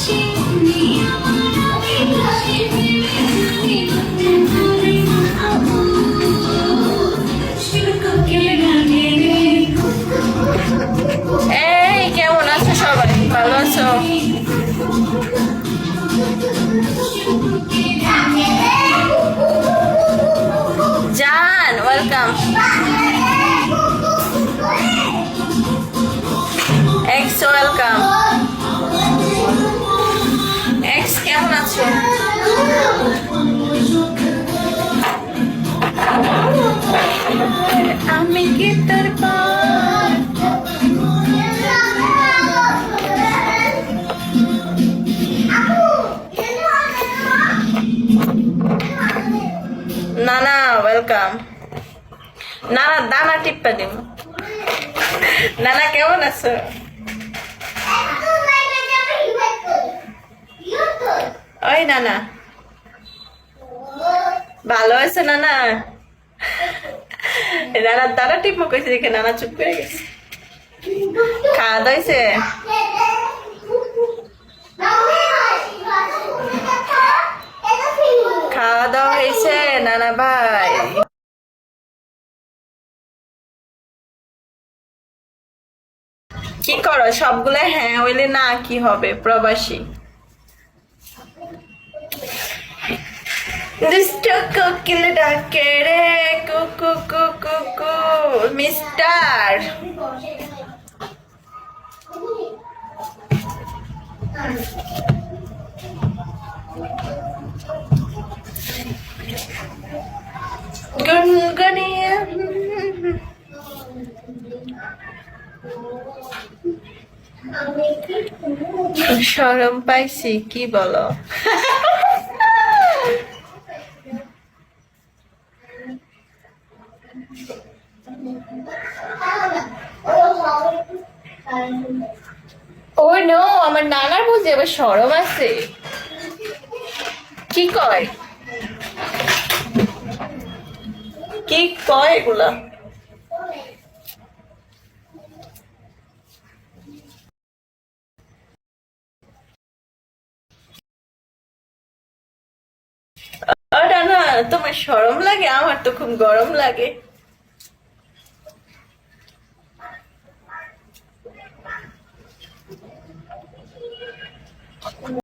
এই কেমন আছো সবাই? ভালো আছো? জান ওয়েলকাম। X welcome. এক্স কেমন আছো? আমি কি তোর নানা ওয়েলকাম। নানা দানা টিপ্পা দিম। নানা কেমন আছো? ওই নানা ভালো আছে নানা? নানার দানা টিপ্পা কইছে দেখে নানা চুপ করে গেছে। খাওয়া দাওয়া হয়েছে? খাওয়া দাওয়া হয়েছে নানা ভাই? কি করো সবগুলো? হ্যাঁ হইলে না কি হবে? প্রবাসী দুষ্ট কোকিল ডাকে রে কুকু কুকু কু মিস্টার। গুনগুনিয়ে শরম পাইছি কি বলো? ও নো, আমার নানার বুঝি আবার শরম আছে? কি কয় কি কয় এগুলা? না না, তোমার শরম লাগে? আমার তো খুব গরম লাগে।